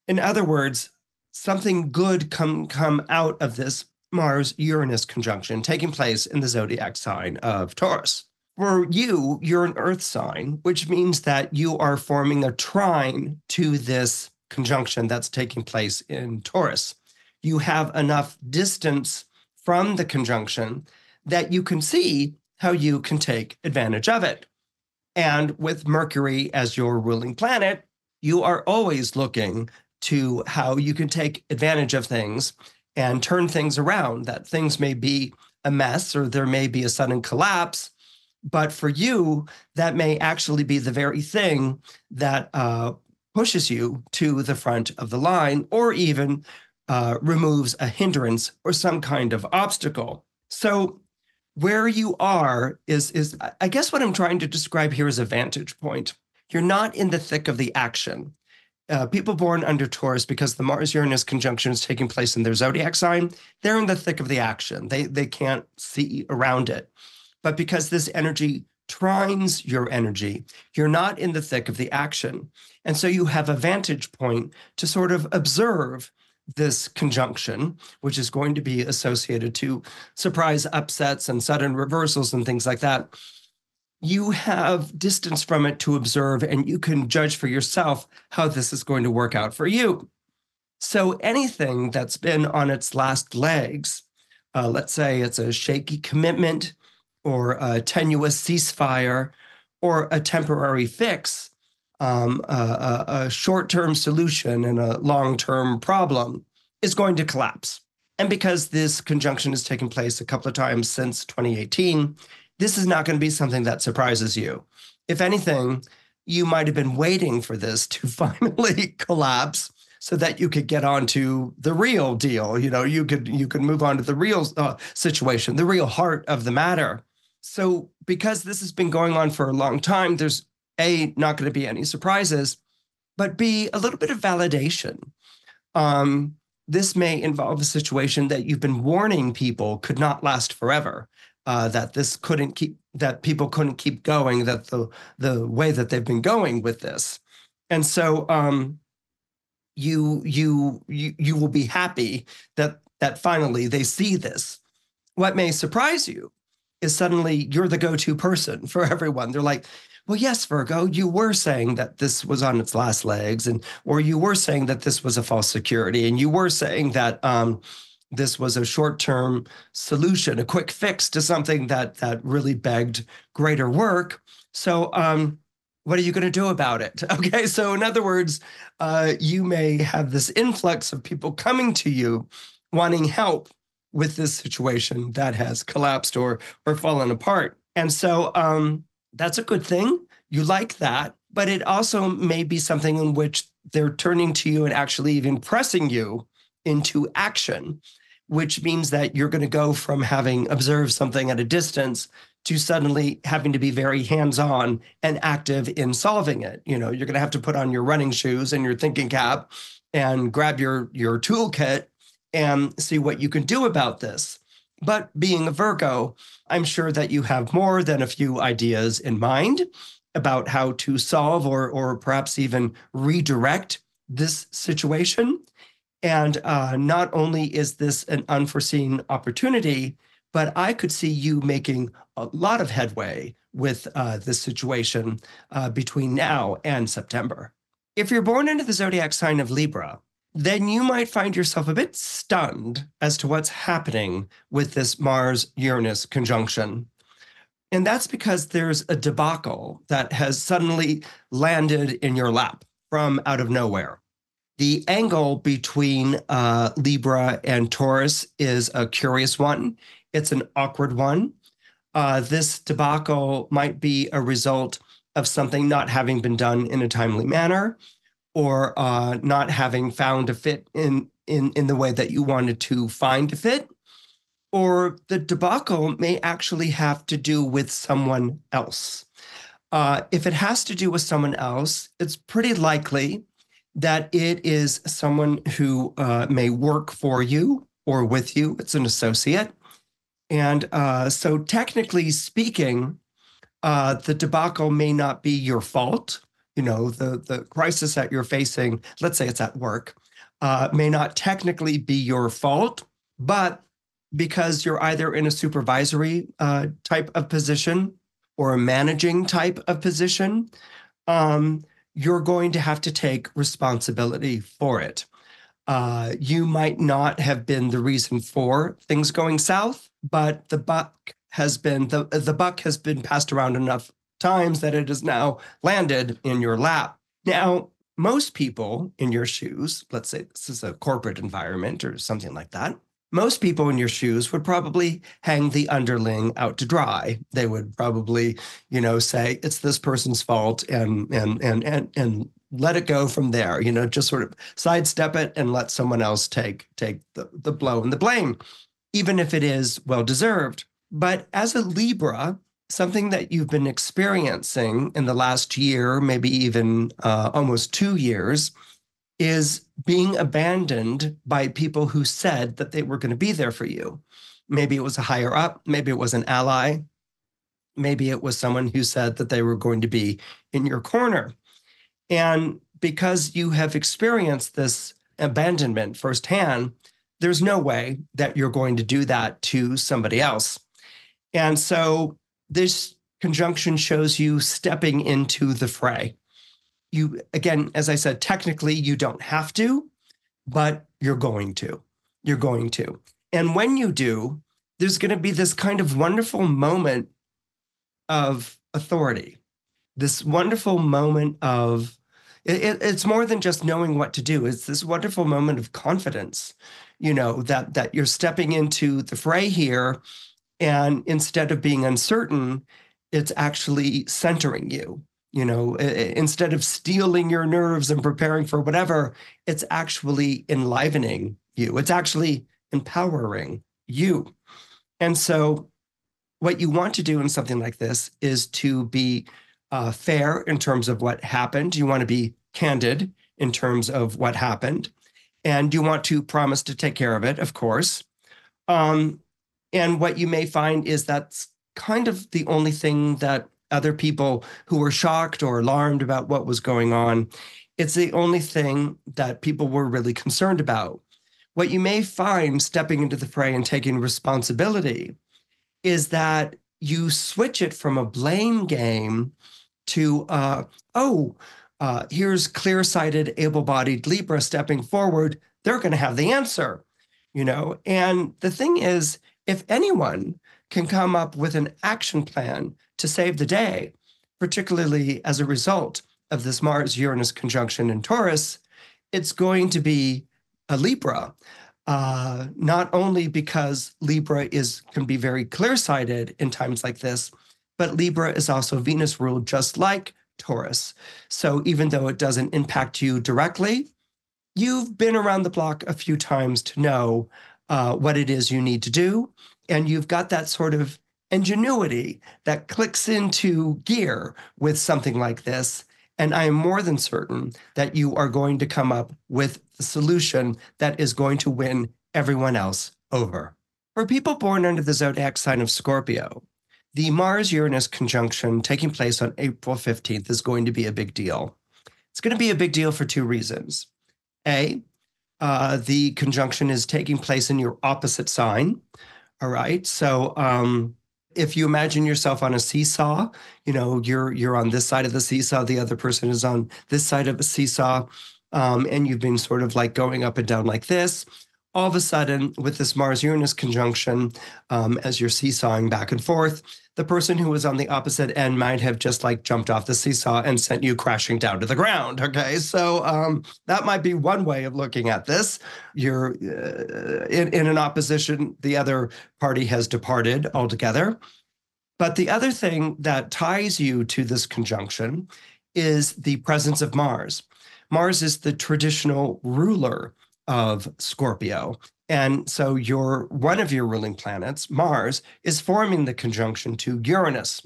In other words, something good come out of this Mars-Uranus conjunction taking place in the zodiac sign of Taurus. For you, you're an earth sign, which means that you are forming a trine to this conjunction that's taking place in Taurus. You have enough distance from the conjunction that you can see how you can take advantage of it. And with Mercury as your ruling planet, you are always looking to how you can take advantage of things and turn things around, that things may be a mess or there may be a sudden collapse. But for you, that may actually be the very thing that pushes you to the front of the line, or even removes a hindrance or some kind of obstacle. So where you are is, I guess what I'm trying to describe here is a vantage point. You're not in the thick of the action. People born under Taurus, because the Mars-Uranus conjunction is taking place in their zodiac sign, they're in the thick of the action. They can't see around it. But because this energy trines your energy, you're not in the thick of the action. And so you have a vantage point to sort of observe this conjunction, which is going to be associated to surprise upsets and sudden reversals and things like that. You have distance from it to observe, and you can judge for yourself how this is going to work out for you. So anything that's been on its last legs, let's say it's a shaky commitment or a tenuous ceasefire or a temporary fix, a short-term solution and a long-term problem, is going to collapse. And because this conjunction has taken place a couple of times since 2018, this is not going to be something that surprises you. If anything, you might have been waiting for this to finally collapse so that you could get on to the real deal. You could move on to the real situation, the real heart of the matter. So because this has been going on for a long time, there's A, not going to be any surprises, but B, a little bit of validation. This may involve a situation that you've been warning people could not last forever. That people couldn't keep going, that the way that they've been going with this. And so you will be happy that finally they see this. What may surprise you is suddenly you're the go-to person for everyone. They're like, well, yes, Virgo, you were saying that this was on its last legs, or you were saying that this was a false security, and you were saying that this was a short-term solution, a quick fix to something that really begged greater work. So what are you going to do about it? Okay, so in other words, you may have this influx of people coming to you wanting help with this situation that has collapsed or fallen apart. And so that's a good thing. You like that, but it also may be something in which they're turning to you and actually even pressing you into action, which means that you're going to go from having observed something at a distance to suddenly having to be very hands-on and active in solving it. You're going to have to put on your running shoes and your thinking cap and grab your toolkit and see what you can do about this. But being a Virgo, I'm sure that you have more than a few ideas in mind about how to solve or perhaps even redirect this situation. And not only is this an unforeseen opportunity, but I could see you making a lot of headway with this situation between now and September. If you're born into the zodiac sign of Libra, then you might find yourself a bit stunned as to what's happening with this Mars-Uranus conjunction. And that's because there's a debacle that has suddenly landed in your lap from out of nowhere. The angle between Libra and Taurus is a curious one. It's an awkward one. This debacle might be a result of something not having been done in a timely manner, or not having found a fit in the way that you wanted to find a fit. Or the debacle may actually have to do with someone else. If it has to do with someone else, it's pretty likely that it is someone who may work for you or with you. It's an associate. And so technically speaking, the debacle may not be your fault. The crisis that you're facing, let's say it's at work, may not technically be your fault, but because you're either in a supervisory type of position or a managing type of position, you're going to have to take responsibility for it. You might not have been the reason for things going south, but the buck has been passed around enough times that it has now landed in your lap. Now, most people in your shoes, let's say this is a corporate environment or something like that, most people in your shoes would probably hang the underling out to dry. They would probably, say it's this person's fault and let it go from there. Just sort of sidestep it and let someone else take the blow and the blame, even if it is well-deserved. But as a Libra, something that you've been experiencing in the last year, maybe even almost 2 years, is being abandoned by people who said that they were going to be there for you. Maybe it was a higher up, maybe it was an ally, maybe it was someone who said that they were going to be in your corner. And because you have experienced this abandonment firsthand, there's no way that you're going to do that to somebody else. And so this conjunction shows you stepping into the fray. You, again, as I said, technically you don't have to, but you're going to. You're going to. And when you do, there's going to be this kind of wonderful moment of authority, this wonderful moment of, it's more than just knowing what to do. It's this wonderful moment of confidence, that you're stepping into the fray here. And instead of being uncertain, it's actually centering you. Instead of stealing your nerves and preparing for whatever, it's actually enlivening you. It's actually empowering you. And so what you want to do in something like this is to be fair in terms of what happened. You want to be candid in terms of what happened. And you want to promise to take care of it, of course. And what you may find is that's kind of the only thing that other people who were shocked or alarmed about what was going on. It's the only thing that people were really concerned about. What you may find stepping into the fray and taking responsibility is that you switch it from a blame game to, here's clear-sighted, able-bodied Libra stepping forward. They're going to have the answer, And the thing is, if anyone can come up with an action plan to save the day, particularly as a result of this Mars-Uranus conjunction in Taurus, it's going to be a Libra. Not only because Libra can be very clear-sighted in times like this, but Libra is also Venus ruled just like Taurus. So even though it doesn't impact you directly, you've been around the block a few times to know what it is you need to do. And you've got that sort of ingenuity that clicks into gear with something like this. And I am more than certain that you are going to come up with the solution that is going to win everyone else over. For people born under the zodiac sign of Scorpio, the Mars-Uranus conjunction taking place on April 15th is going to be a big deal. It's going to be a big deal for two reasons. A, the conjunction is taking place in your opposite sign. All right. So if you imagine yourself on a seesaw, you're on this side of the seesaw, the other person is on this side of the seesaw, and you've been sort of like going up and down like this. All of a sudden, with this Mars-Uranus conjunction, as you're seesawing back and forth, the person who was on the opposite end might have just like jumped off the seesaw and sent you crashing down to the ground. Okay, so that might be one way of looking at this. You're in an opposition, the other party has departed altogether. But the other thing that ties you to this conjunction is the presence of Mars. Mars is the traditional ruler of Scorpio. And so one of your ruling planets, Mars, is forming the conjunction to Uranus.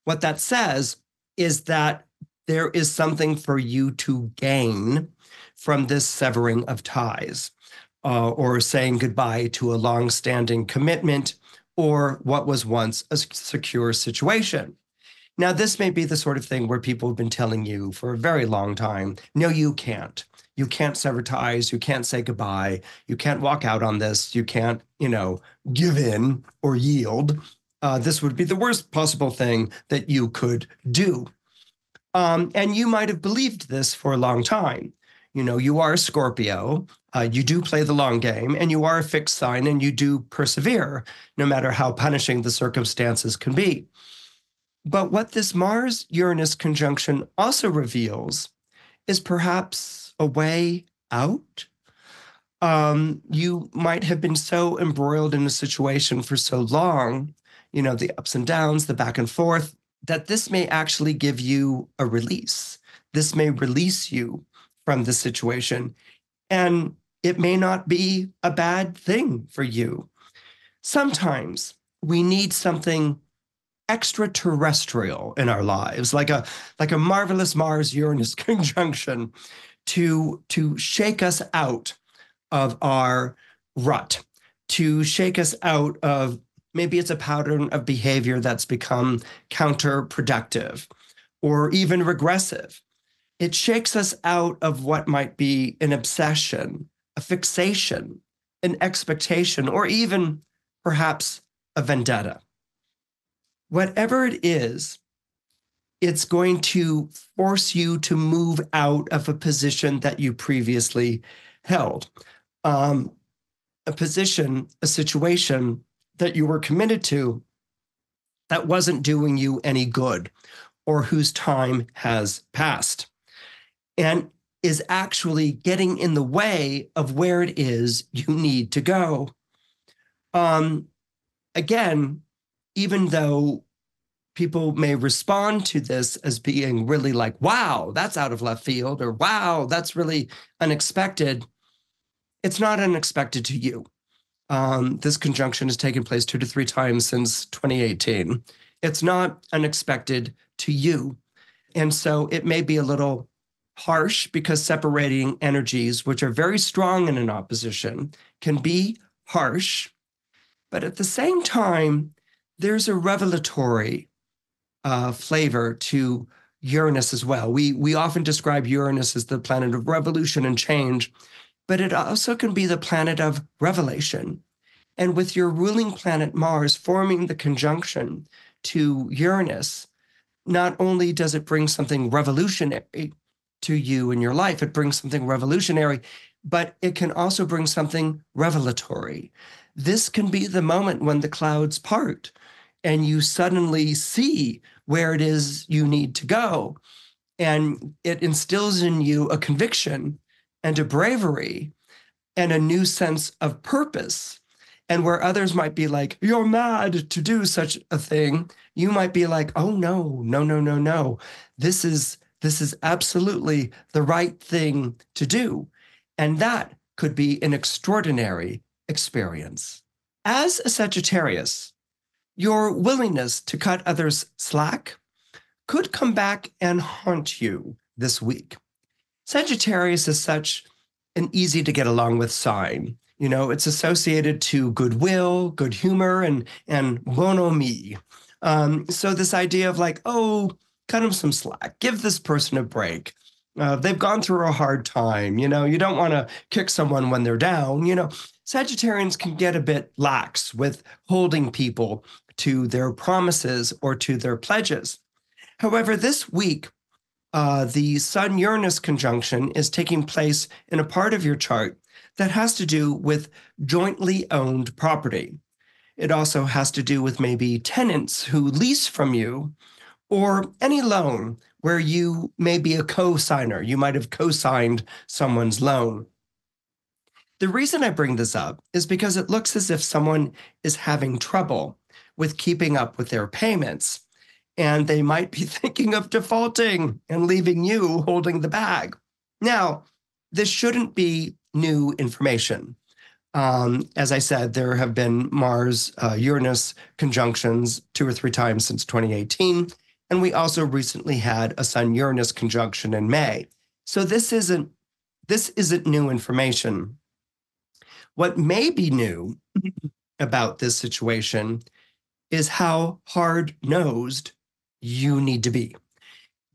What that says is that there is something for you to gain from this severing of ties, or saying goodbye to a long-standing commitment or what was once a secure situation. Now, this may be the sort of thing where people have been telling you for a very long time, no, you can't. You can't sever ties. You can't say goodbye. You can't walk out on this. You can't, give in or yield. This would be the worst possible thing that you could do. And you might have believed this for a long time. You are a Scorpio. You do play the long game, and you are a fixed sign, and you do persevere, no matter how punishing the circumstances can be. But what this Mars-Uranus conjunction also reveals is perhaps a way out. You might have been so embroiled in a situation for so long, the ups and downs, the back and forth, that this may actually give you a release. This may release you from the situation, and it may not be a bad thing for you. Sometimes we need something extraterrestrial in our lives, like a marvelous Mars-Uranus conjunction to shake us out of our rut, to shake us out of, maybe it's a pattern of behavior that's become counterproductive or even regressive. It shakes us out of what might be an obsession, a fixation, an expectation, or even perhaps a vendetta. Whatever it is, it's going to force you to move out of a position that you previously held. A position, a situation that you were committed to that wasn't doing you any good, or whose time has passed, and is actually getting in the way of where it is you need to go. Again, even though people may respond to this as being really like, wow, that's out of left field, or wow, that's really unexpected, it's not unexpected to you. This conjunction has taken place 2 to 3 times since 2018. It's not unexpected to you. And so it may be a little harsh, because separating energies, which are very strong in an opposition, can be harsh. But at the same time, there's a revelatory flavor to Uranus as well. We often describe Uranus as the planet of revolution and change, but it also can be the planet of revelation. And with your ruling planet Mars forming the conjunction to Uranus, not only does it bring something revolutionary to you in your life, it brings something revolutionary, but it can also bring something revelatory. This can be the moment when the clouds part and you suddenly see where it is you need to go. And it instills in you a conviction and a bravery and a new sense of purpose. And where others might be like, you're mad to do such a thing, you might be like, oh, no, no, no, no, no. This is absolutely the right thing to do. And that could be an extraordinary experience. As a Sagittarius, your willingness to cut others slack could come back and haunt you this week. Sagittarius is such an easy to get along with sign. You know, it's associated to goodwill, good humor, and bonhomie. So this idea of like, oh, cut them some slack, give this person a break. They've gone through a hard time. You know, you don't want to kick someone when they're down. You know, Sagittarians can get a bit lax with holding people to their promises or to their pledges. However, this week, the Sun-Uranus conjunction is taking place in a part of your chart that has to do with jointly owned property. It also has to do with maybe tenants who lease from you or any loan where you may be a co-signer. You might have co-signed someone's loan. The reason I bring this up is because it looks as if someone is having trouble with keeping up with their payments, and they might be thinking of defaulting and leaving you holding the bag. Now, this shouldn't be new information. As I said, there have been Mars-Uranus conjunctions 2 or 3 times since 2018, and we also recently had a Sun-Uranus conjunction in May. So this isn't new information. What may be new about this situation is how hard-nosed you need to be.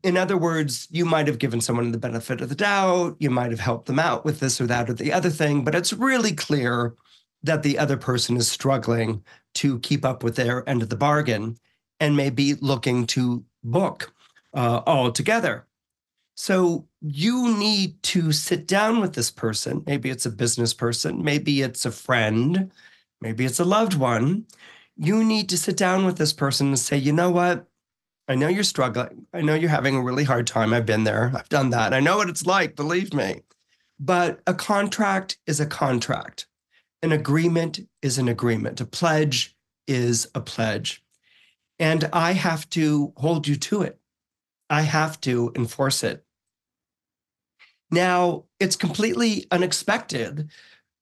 In other words, you might have given someone the benefit of the doubt, you might have helped them out with this or that or the other thing, but it's really clear that the other person is struggling to keep up with their end of the bargain and may be looking to book altogether. So you need to sit down with this person. Maybe it's a business person, maybe it's a friend, maybe it's a loved one. You need to sit down with this person and say, you know what? I know you're struggling. I know you're having a really hard time. I've been there. I've done that. I know what it's like, believe me. But a contract is a contract. An agreement is an agreement. A pledge is a pledge. And I have to hold you to it. I have to enforce it. Now, it's completely unexpected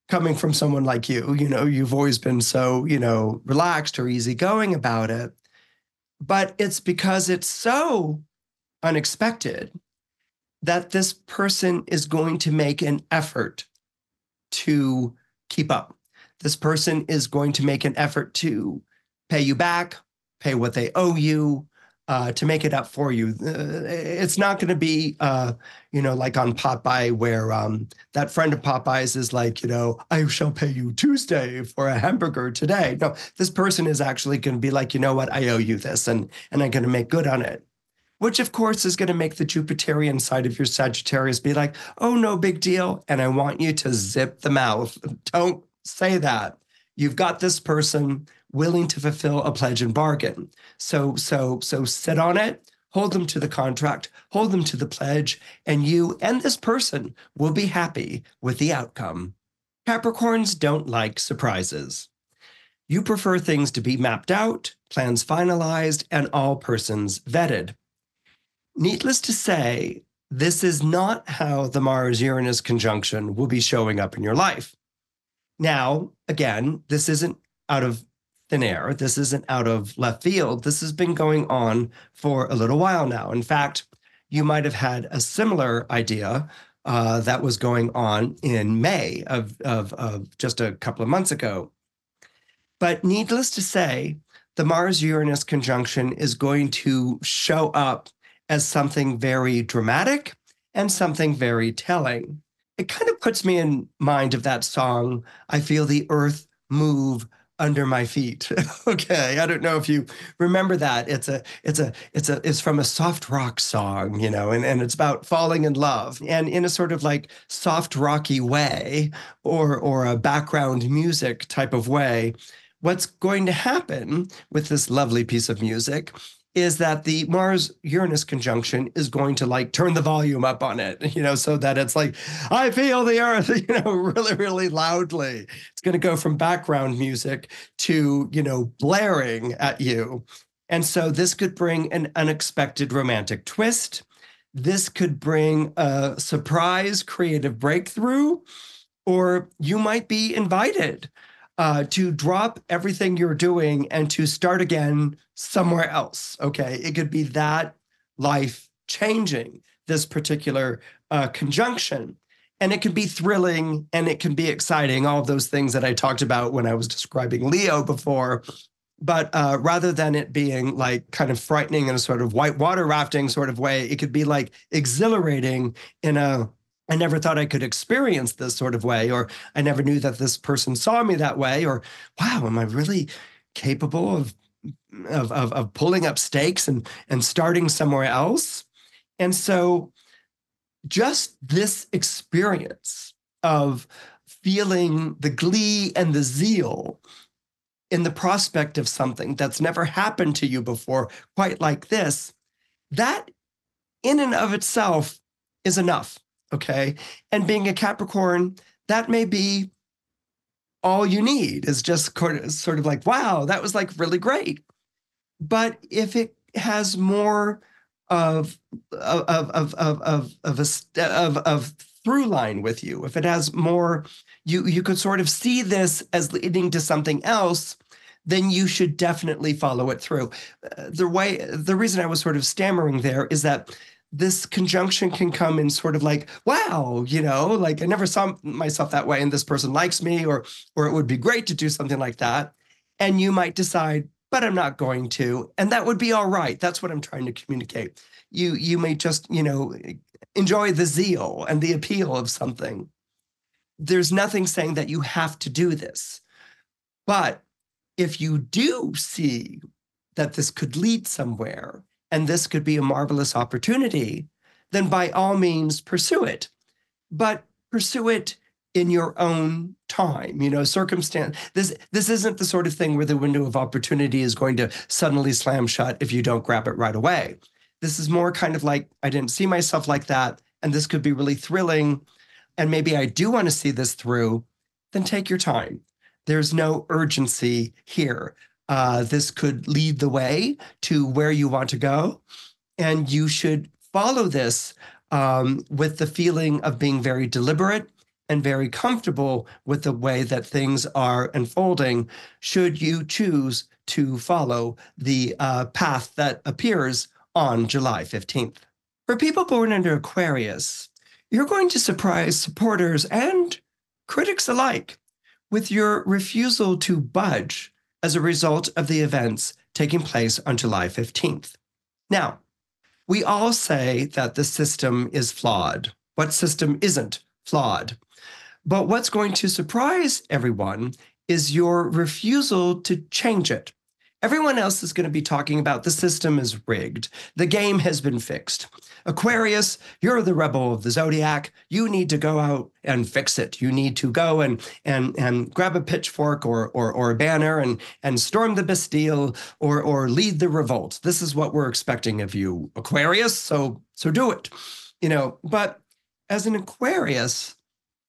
coming from someone like you. You know, you've always been so, relaxed or easygoing about it. But it's because it's so unexpected that this person is going to make an effort to keep up. This person is going to make an effort to pay you back, pay what they owe you, to make it up for you. It's not going to be, like on Popeye where that friend of Popeye's is like, I shall pay you Tuesday for a hamburger today. No, this person is actually going to be like, you know what, I owe you this, and I'm going to make good on it. Which, of course, is going to make the Jupiterian side of your Sagittarius be like, oh, no big deal. And I want you to zip the mouth. Don't say that. You've got this person willing to fulfill a pledge and bargain. So sit on it, hold them to the contract, hold them to the pledge, and you and this person will be happy with the outcome. Capricorns don't like surprises. You prefer things to be mapped out, plans finalized, and all persons vetted. Needless to say, this is not how the Mars-Uranus conjunction will be showing up in your life. Now, again, this isn't out of thin air. This isn't out of left field. This has been going on for a little while now. In fact, you might have had a similar idea that was going on in May of just a couple of months ago. But needless to say, the Mars-Uranus conjunction is going to show up as something very dramatic and something very telling. It kind of puts me in mind of that song, I Feel the Earth Move Under My Feet. Okay, I don't know if you remember that. It's from a soft rock song, and it's about falling in love, and in a sort of like soft rocky way, or a background music type of way. What's going to happen with this lovely piece of music is that the Mars-Uranus conjunction is going to like turn the volume up on it, so that it's like, I feel the earth, really, really loudly. It's going to go from background music to, blaring at you. And so this could bring an unexpected romantic twist. This could bring a surprise creative breakthrough, or you might be invited to drop everything you're doing and to start again somewhere else. Okay, it could be that life-changing, this particular conjunction. And it can be thrilling and it can be exciting, all of those things that I talked about when I was describing Leo before. But rather than it being like kind of frightening in a sort of white water rafting sort of way, it could be like exhilarating in a I never thought I could experience this sort of way, or I never knew that this person saw me that way, or wow, am I really capable of pulling up stakes and starting somewhere else? And so just this experience of feeling the glee and the zeal in the prospect of something that's never happened to you before, quite like this, that in and of itself is enough. Okay. And being a Capricorn, that may be all you need, is just sort of like, wow, that was like really great. But if it has more of through line with you, if it has more, you could sort of see this as leading to something else, then you should definitely follow it through. The reason I was sort of stammering there is that this conjunction can come in sort of like, wow, like I never saw myself that way and this person likes me, or it would be great to do something like that. And you might decide, but I'm not going to. And that would be all right. That's what I'm trying to communicate. You may just, enjoy the zeal and the appeal of something. There's nothing saying that you have to do this. But if you do see that this could lead somewhere, and this could be a marvelous opportunity, then by all means pursue it. But pursue it in your own time, circumstance. This isn't the sort of thing where the window of opportunity is going to suddenly slam shut if you don't grab it right away. This is more kind of like, I didn't see myself like that, and this could be really thrilling, and maybe I do want to see this through, then take your time. There's no urgency here. This could lead the way to where you want to go, and you should follow this with the feeling of being very deliberate and very comfortable with the way that things are unfolding, should you choose to follow the path that appears on July 15th. For people born under Aquarius, you're going to surprise supporters and critics alike with your refusal to budge as a result of the events taking place on July 15th. Now, we all say that the system is flawed. What system isn't flawed? But what's going to surprise everyone is your refusal to change it. Everyone else is going to be talking about the system is rigged. The game has been fixed. Aquarius, you're the rebel of the zodiac. You need to go out and fix it. You need to go and grab a pitchfork or a banner and storm the Bastille or lead the revolt. This is what we're expecting of you, Aquarius. So do it. But as an Aquarius,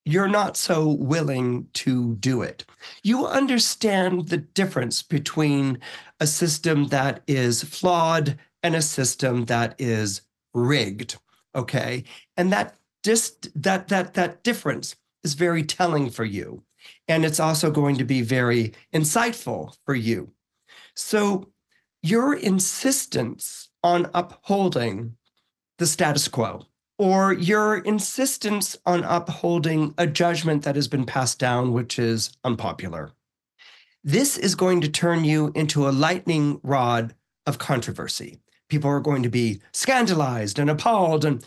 you're not so willing to do it. You understand the difference between a system that is flawed and a system that is rigged, okay? And that difference is very telling for you. And it's also going to be very insightful for you. So your insistence on upholding the status quo, or your insistence on upholding a judgment that has been passed down, which is unpopular, This is going to turn you into a lightning rod of controversy. People are going to be scandalized and appalled and,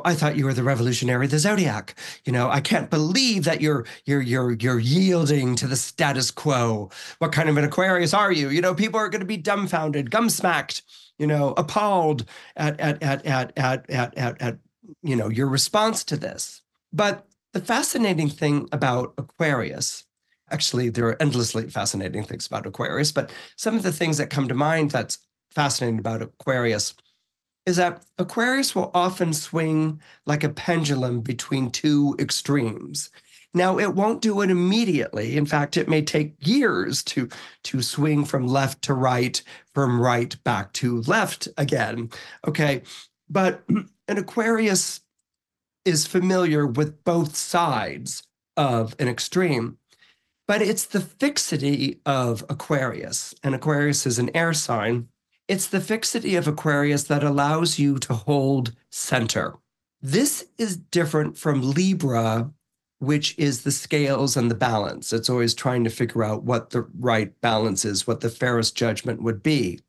I thought you were the revolutionary of the zodiac. I can't believe that you're yielding to the status quo. What kind of an Aquarius are you? People are going to be dumbfounded, gumsmacked, appalled at your response to this. But the fascinating thing about Aquarius, actually, there are endlessly fascinating things about Aquarius, but some of the things that come to mind that's fascinating about Aquarius is that Aquarius will often swing like a pendulum between two extremes. Now, it won't do it immediately. In fact, it may take years to swing from left to right, from right back to left again. Okay, but an Aquarius is familiar with both sides of an extreme. But it's the fixity of Aquarius, and Aquarius is an air sign. It's the fixity of Aquarius that allows you to hold center. This is different from Libra, which is the scales and the balance. It's always trying to figure out what the right balance is, what the fairest judgment would be.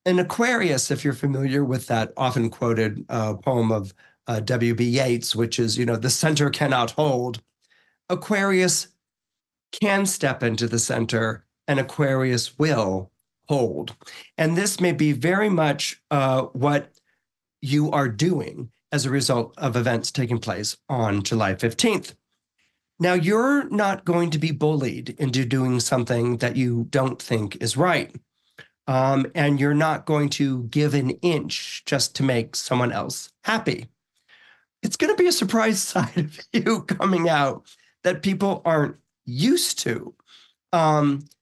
In Aquarius, if you're familiar with that often quoted poem of W.B. Yeats, which is, the center cannot hold, Aquarius can step into the center and Aquarius will hold. And this may be very much what you are doing as a result of events taking place on July 15th. Now, you're not going to be bullied into doing something that you don't think is right. And you're not going to give an inch just to make someone else happy. It's going to be a surprise side of you coming out that people aren't used to,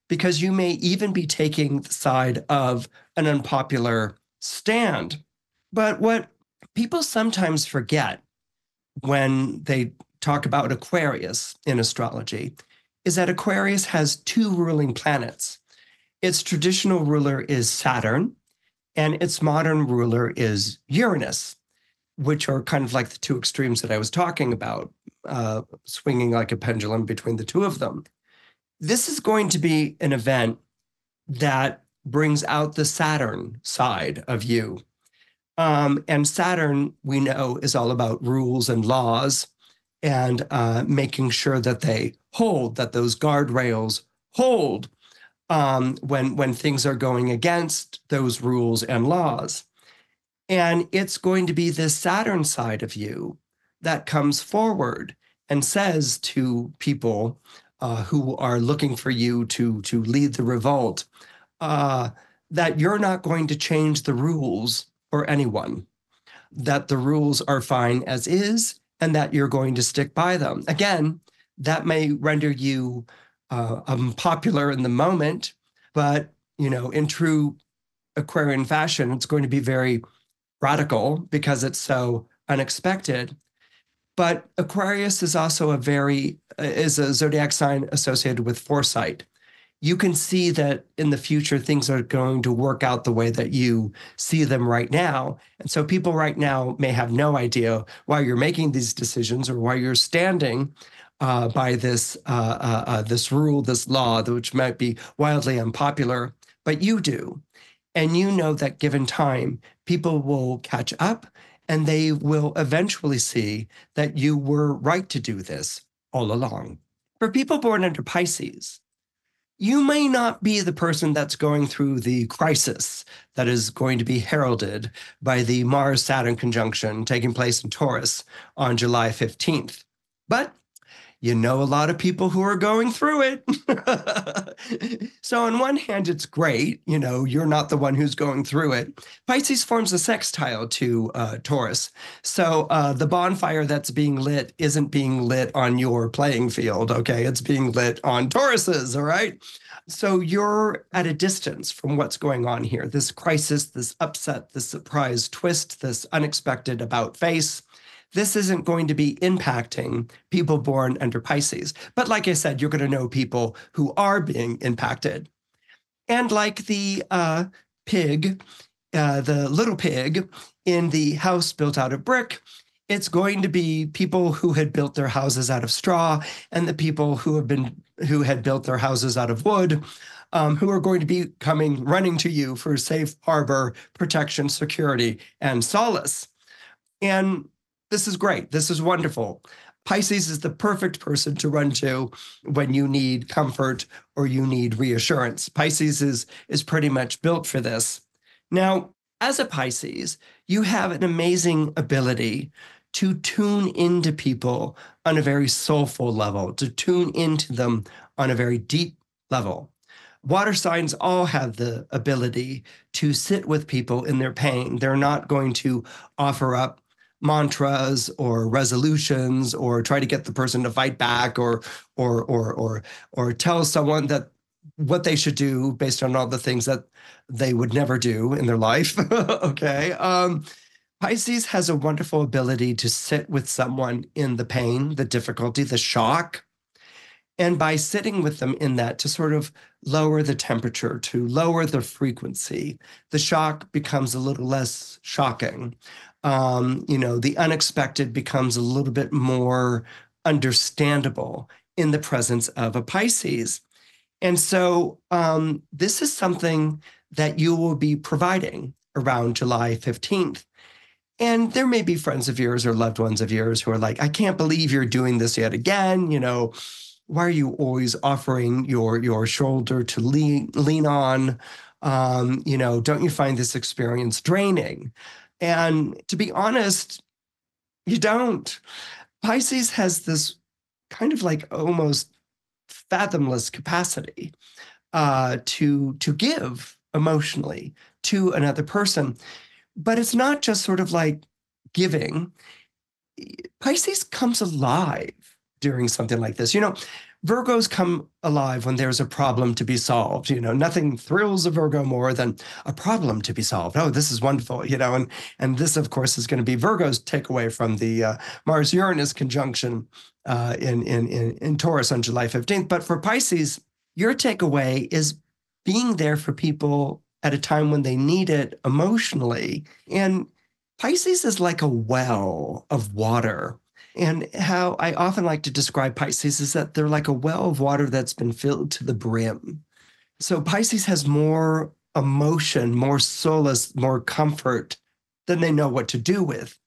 because you may even be taking the side of an unpopular stand. But what people sometimes forget when they talk about Aquarius in astrology is that Aquarius has two ruling planets. Its traditional ruler is Saturn, and its modern ruler is Uranus, which are kind of like the two extremes that I was talking about, swinging like a pendulum between the two of them. This is going to be an event that brings out the Saturn side of you. And Saturn, we know, is all about rules and laws and making sure that they hold, that those guardrails hold when things are going against those rules and laws. And it's going to be this Saturn side of you that comes forward and says to people who are looking for you to lead the revolt, that you're not going to change the rules for anyone, that the rules are fine as is, and that you're going to stick by them. Again, that may render you unpopular in the moment, but, in true Aquarian fashion, it's going to be very radical because it's so unexpected. But Aquarius is also is a zodiac sign associated with foresight. You can see that in the future, things are going to work out the way that you see them right now. And so people right now may have no idea why you're making these decisions or why you're standing by this rule, this law, which might be wildly unpopular, but you do. And you know that given time, people will catch up and they will eventually see that you were right to do this all along. For people born under Pisces, you may not be the person that's going through the crisis that is going to be heralded by the Mars-Saturn conjunction taking place in Taurus on July 15th. But you know a lot of people who are going through it. So on one hand, it's great. You're not the one who's going through it. Pisces forms a sextile to Taurus. So the bonfire that's being lit isn't being lit on your playing field, okay? It's being lit on Taurus's, all right? So you're at a distance from what's going on here. This crisis, this upset, this surprise twist, this unexpected about face. This isn't going to be impacting people born under Pisces. But like I said, you're going to know people who are being impacted. And like the pig, the little pig in the house built out of brick, It's going to be people who had built their houses out of straw and the people who had built their houses out of wood, who are going to be running to you for safe harbor, protection, security, and solace. And this is great. This is wonderful. Pisces is the perfect person to run to when you need comfort or you need reassurance. Pisces is pretty much built for this. Now, as a Pisces, you have an amazing ability to tune into people on a very soulful level, to tune into them on a very deep level. Water signs all have the ability to sit with people in their pain. They're not going to offer up mantras or resolutions or try to get the person to fight back or tell someone that what they should do based on all the things that they would never do in their life. Okay. Pisces has a wonderful ability to sit with someone in the pain, the difficulty, the shock. And by sitting with them in that, to sort of lower the temperature, to lower the frequency, the shock becomes a little less shocking. The unexpected becomes a little bit more understandable in the presence of a Pisces. And so this is something that you will be providing around July 15th. And there may be friends of yours or loved ones of yours who are like, I can't believe you're doing this yet again. Why are you always offering your shoulder to lean on? Don't you find this experience draining? And to be honest, you don't. Pisces has this kind of like almost fathomless capacity to give emotionally to another person. But it's not just sort of like giving. Pisces comes alive during something like this. Virgos come alive when there's a problem to be solved. Nothing thrills a Virgo more than a problem to be solved. Oh, this is wonderful, and this, of course, is going to be Virgo's takeaway from the Mars-Uranus conjunction in Taurus on July 15th. But for Pisces, your takeaway is being there for people at a time when they need it emotionally. And Pisces is like a well of water. And how I often like to describe Pisces is that they're like a well of water that's been filled to the brim. So Pisces has more emotion, more solace, more comfort than they know what to do with.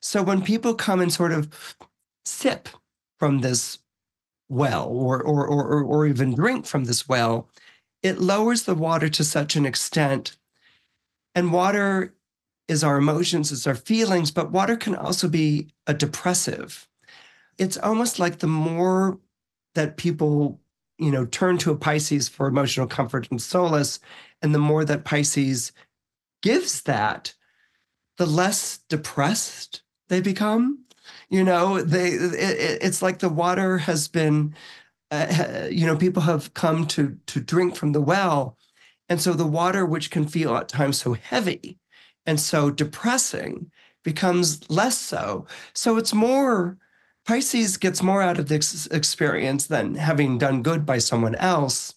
So when people come and sort of sip from this well or even drink from this well, it lowers the water to such an extent. And water is our emotions, it's our feelings, but water can also be a depressive. It's almost like the more that people, turn to a Pisces for emotional comfort and solace, and the more that Pisces gives that, the less depressed they become. It's like the water has been, people have come to drink from the well. And so the water, which can feel at times so heavy and so depressing, becomes less so. So it's more, Pisces gets more out of this experience than having done good by someone else.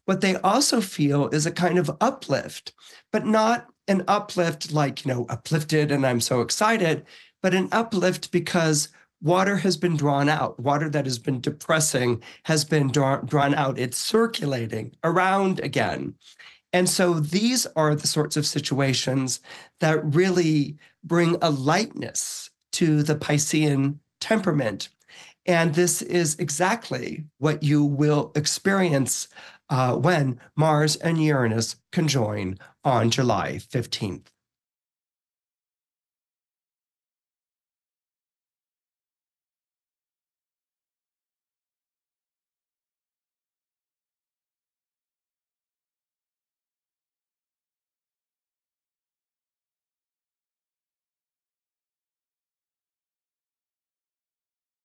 What they also feel is a kind of uplift, but not an uplift like, uplifted and I'm so excited, but an uplift because water has been drawn out. Water that has been depressing has been drawn out. It's circulating around again. And so these are the sorts of situations that really bring a lightness to the Piscean temperament. And this is exactly what you will experience when Mars and Uranus conjoin on July 15th.